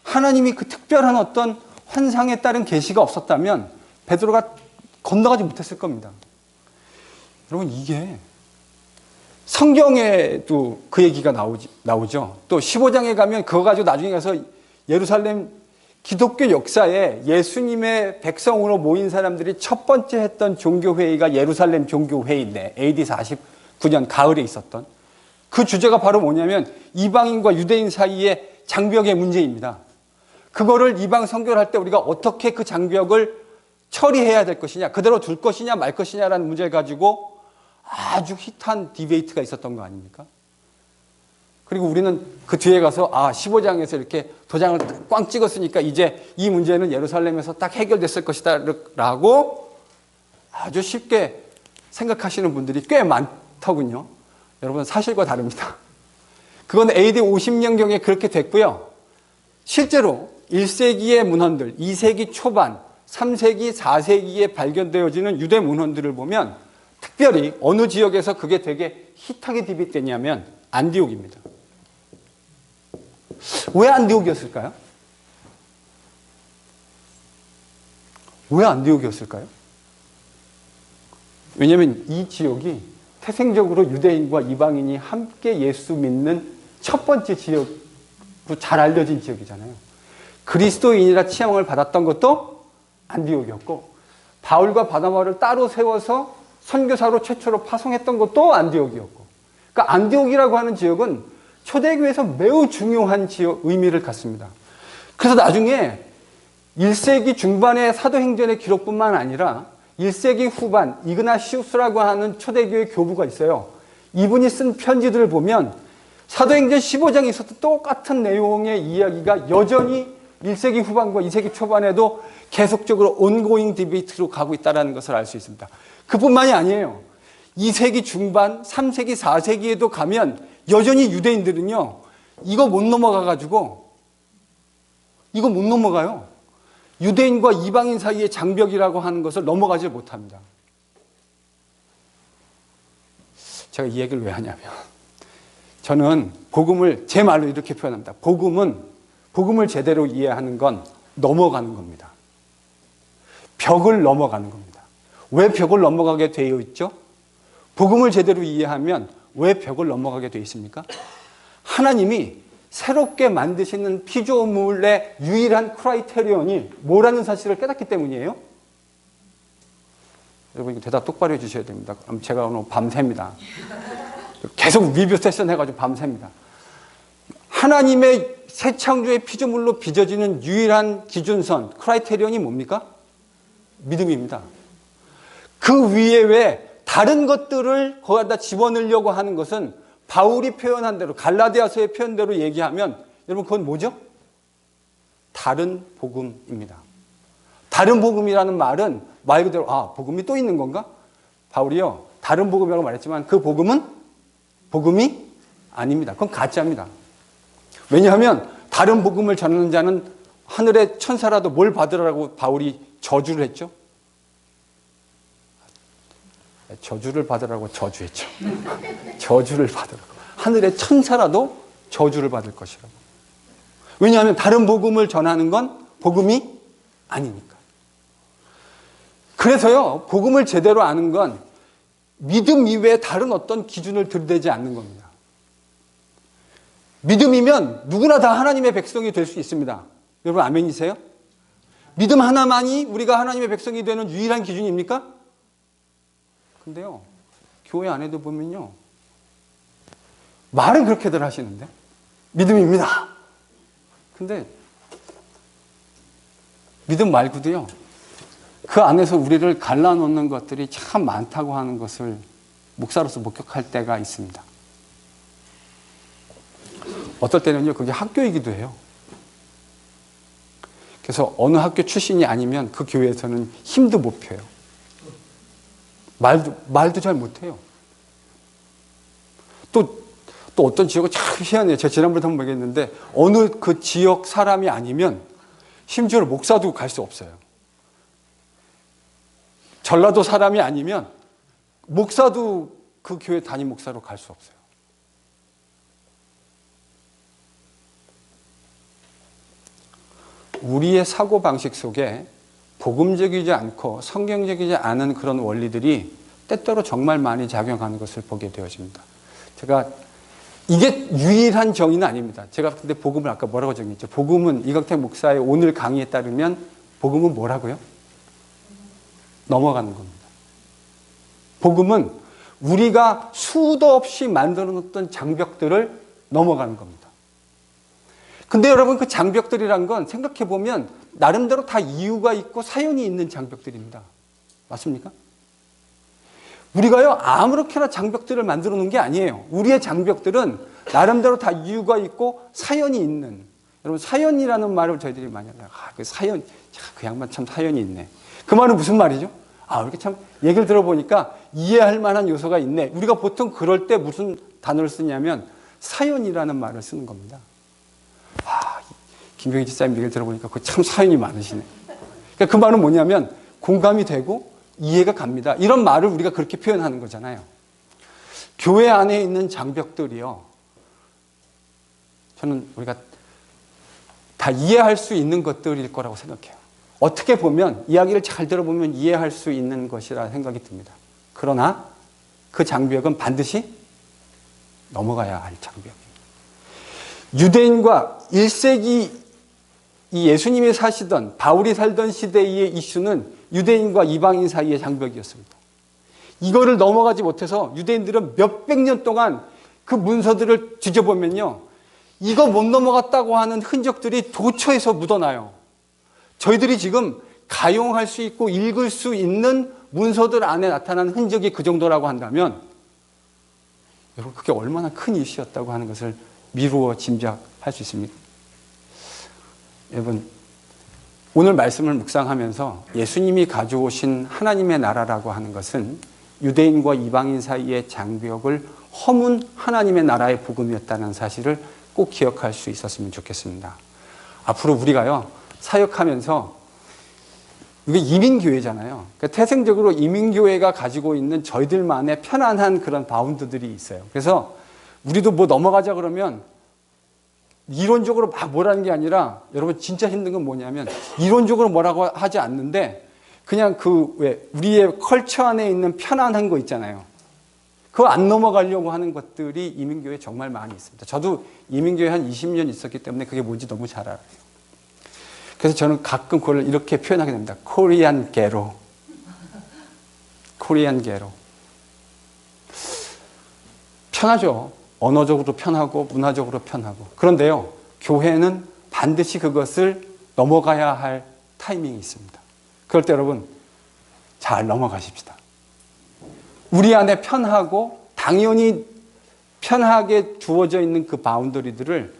하나님이 그 특별한 어떤 환상에 따른 계시가 없었다면 베드로가 건너가지 못했을 겁니다. 여러분, 이게 성경에도 그 얘기가 나오죠. 또 15장에 가면 그거 가지고 나중에 가서 예루살렘 기독교 역사에 예수님의 백성으로 모인 사람들이 첫 번째 했던 종교회의가 예루살렘 종교회의인데 AD 49년 가을에 있었던 그 주제가 바로 뭐냐면 이방인과 유대인 사이의 장벽의 문제입니다. 그거를 이방 선교를 할 때 우리가 어떻게 그 장벽을 처리해야 될 것이냐, 그대로 둘 것이냐 말 것이냐라는 문제를 가지고 아주 숱한 디베이트가 있었던 거 아닙니까? 그리고 우리는 그 뒤에 가서 15장에서 이렇게 도장을 꽝 찍었으니까 이제 이 문제는 예루살렘에서 딱 해결됐을 것이다 라고 아주 쉽게 생각하시는 분들이 꽤 많더군요. 여러분, 사실과 다릅니다. 그건 AD 50년경에 그렇게 됐고요. 실제로 1세기의 문헌들, 2세기 초반, 3세기, 4세기에 발견되어지는 유대 문헌들을 보면 특별히 어느 지역에서 그게 되게 힙하게 디베이트됐냐면 안디옥입니다. 왜 안디옥이었을까요? 왜 안디옥이었을까요? 왜냐하면 이 지역이 태생적으로 유대인과 이방인이 함께 예수 믿는 첫 번째 지역으로 잘 알려진 지역이잖아요. 그리스도인이라 칭함을 받았던 것도 안디옥이었고, 바울과 바나바를 따로 세워서 선교사로 최초로 파송했던 것도 안디옥이었고, 그러니까 안디옥이라고 하는 지역은 초대교회에서 매우 중요한 지역, 의미를 갖습니다. 그래서 나중에 1세기 중반의 사도행전의 기록뿐만 아니라 1세기 후반 이그나시우스라고 하는 초대교회 교부가 있어요. 이분이 쓴 편지들을 보면 사도행전 15장에 있었던 똑같은 내용의 이야기가 여전히 1세기 후반과 2세기 초반에도 계속적으로 온고잉 디베이트로 가고 있다는 것을 알 수 있습니다. 그뿐만이 아니에요. 2세기 중반, 3세기, 4세기에도 가면 여전히 유대인들은요, 이거 못 넘어가요. 유대인과 이방인 사이의 장벽이라고 하는 것을 넘어가지 못합니다. 제가 이 얘기를 왜 하냐면, 저는 복음을 제 말로 이렇게 표현합니다. 복음을 제대로 이해하는 건 넘어가는 겁니다. 벽을 넘어가는 겁니다. 왜 벽을 넘어가게 되어 있죠? 복음을 제대로 이해하면 왜 벽을 넘어가게 되어 있습니까? 하나님이 새롭게 만드시는 피조물의 유일한 크라이테리온이 뭐라는 사실을 깨닫기 때문이에요. 여러분, 이거 대답 똑바로 해주셔야 됩니다. 그럼 제가 오늘 밤새입니다. 계속 리뷰 세션 해가지고 밤새입니다. 하나님의 새 창조의 피조물로 빚어지는 유일한 기준선, 크라이테리온이 뭡니까? 믿음입니다. 그 위에 왜 다른 것들을 거기다 집어넣으려고 하는 것은 바울이 표현한 대로, 갈라디아서의 표현대로 얘기하면 여러분 그건 뭐죠? 다른 복음입니다. 다른 복음이라는 말은 말 그대로 복음이 또 있는 건가? 바울이요, 다른 복음이라고 말했지만 그 복음은 복음이 아닙니다. 그건 가짜입니다. 왜냐하면 다른 복음을 전하는 자는 하늘의 천사라도 뭘 받으라고 바울이 저주를 했죠? 저주를 받으라고 저주했죠. 저주를 받으라고. 하늘의 천사라도 저주를 받을 것이라고. 왜냐하면 다른 복음을 전하는 건 복음이 아니니까. 그래서요, 복음을 제대로 아는 건 믿음 이외에 다른 어떤 기준을 들이대지 않는 겁니다. 믿음이면 누구나 다 하나님의 백성이 될 수 있습니다. 여러분 아멘이세요? 믿음 하나만이 우리가 하나님의 백성이 되는 유일한 기준입니까? 근데요, 교회 안에도 보면요, 말은 그렇게들 하시는데 믿음입니다. 근데 믿음 말고도요, 그 안에서 우리를 갈라놓는 것들이 참 많다고 하는 것을 목사로서 목격할 때가 있습니다. 어떨 때는요, 그게 학교이기도 해요. 그래서 어느 학교 출신이 아니면 그 교회에서는 힘도 못 펴요. 말도 잘 못해요. 또 어떤 지역은 참 희한해요. 제가 지난번에 한번 얘기했는데 어느 그 지역 사람이 아니면 심지어 목사도 갈 수 없어요. 전라도 사람이 아니면 목사도 그 교회 담임 목사로 갈 수 없어요. 우리의 사고방식 속에 복음적이지 않고 성경적이지 않은 그런 원리들이 때때로 정말 많이 작용하는 것을 보게 되어집니다. 제가 이게 유일한 정의는 아닙니다. 제가 근데 복음을 아까 뭐라고 정의했죠? 복음은 이광택 목사의 오늘 강의에 따르면 복음은 뭐라고요? 넘어가는 겁니다. 복음은 우리가 수도 없이 만들어 놓던 장벽들을 넘어가는 겁니다. 근데 여러분 그 장벽들이란 건 생각해 보면 나름대로 다 이유가 있고 사연이 있는 장벽들입니다. 맞습니까? 우리가요 아무렇게나 장벽들을 만들어 놓은 게 아니에요. 우리의 장벽들은 나름대로 다 이유가 있고 사연이 있는. 여러분 사연이라는 말을 저희들이 많이 하잖아요. 그 사연, 그 양반 참 사연이 있네. 그 말은 무슨 말이죠? 이렇게 참 얘기를 들어보니까 이해할 만한 요소가 있네. 우리가 보통 그럴 때 무슨 단어를 쓰냐면 사연이라는 말을 쓰는 겁니다. 김병희 집사님 얘기를 들어보니까 그 참 사연이 많으시네. 그러니까 그 말은 뭐냐면 공감이 되고 이해가 갑니다. 이런 말을 우리가 그렇게 표현하는 거잖아요. 교회 안에 있는 장벽들이요. 저는 우리가 다 이해할 수 있는 것들일 거라고 생각해요. 어떻게 보면 이야기를 잘 들어보면 이해할 수 있는 것이라 생각이 듭니다. 그러나 그 장벽은 반드시 넘어가야 할 장벽입니다. 유대인과 1세기 이 예수님이 사시던 바울이 살던 시대의 이슈는 유대인과 이방인 사이의 장벽이었습니다. 이거를 넘어가지 못해서 유대인들은 몇백 년 동안 그 문서들을 뒤져보면요. 이거 못 넘어갔다고 하는 흔적들이 도처에서 묻어나요. 저희들이 지금 가용할 수 있고 읽을 수 있는 문서들 안에 나타난 흔적이 그 정도라고 한다면 여러분 그게 얼마나 큰 이슈였다고 하는 것을 미루어 짐작할 수 있습니다. 여러분 오늘 말씀을 묵상하면서 예수님이 가져오신 하나님의 나라라고 하는 것은 유대인과 이방인 사이의 장벽을 허문 하나님의 나라의 복음이었다는 사실을 꼭 기억할 수 있었으면 좋겠습니다. 앞으로 우리가요 사역하면서 이게 이민교회잖아요. 그러니까 태생적으로 이민교회가 가지고 있는 저희들만의 편안한 그런 바운드들이 있어요. 그래서 우리도 뭐 넘어가자 그러면 이론적으로 막 뭐라는 게 아니라 여러분 진짜 힘든 건 뭐냐면 이론적으로 뭐라고 하지 않는데 그냥 우리의 컬처 안에 있는 편안한 거 있잖아요. 그거 안 넘어가려고 하는 것들이 이민교회에 정말 많이 있습니다. 저도 이민교회 한 20년 있었기 때문에 그게 뭔지 너무 잘 알아요. 그래서 저는 가끔 그걸 이렇게 표현하게 됩니다. 코리안 게로. 코리안 게로. 편하죠. 언어적으로 편하고 문화적으로 편하고. 그런데요. 교회는 반드시 그것을 넘어가야 할 타이밍이 있습니다. 그럴 때 여러분 잘 넘어가십시다. 우리 안에 편하고 당연히 편하게 주어져 있는 그 바운더리들을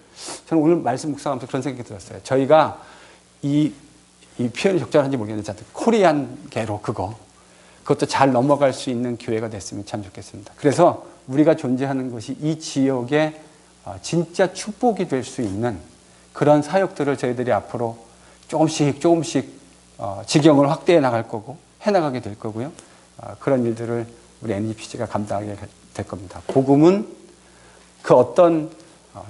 저는 오늘 말씀 묵상하면서 그런 생각이 들었어요. 저희가 이 표현이 적절한지 모르겠는데 코리안 게로 그것도 잘 넘어갈 수 있는 교회가 됐으면 참 좋겠습니다. 그래서 우리가 존재하는 것이 이 지역의 진짜 축복이 될 수 있는 그런 사역들을 저희들이 앞으로 조금씩 지경을 확대해 나갈 거고 해나가게 될 거고요. 그런 일들을 우리 NEPC가 감당하게 될 겁니다. 복음은 그 어떤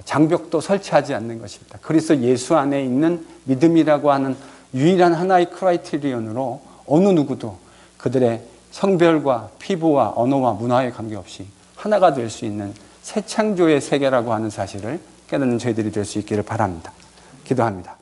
장벽도 설치하지 않는 것입니다. 그리스도 예수 안에 있는 믿음이라고 하는 유일한 하나의 크라이테리언으로 어느 누구도 그들의 성별과 피부와 언어와 문화에 관계없이 하나가 될 수 있는 새 창조의 세계라고 하는 사실을 깨닫는 저희들이 될 수 있기를 바랍니다. 기도합니다.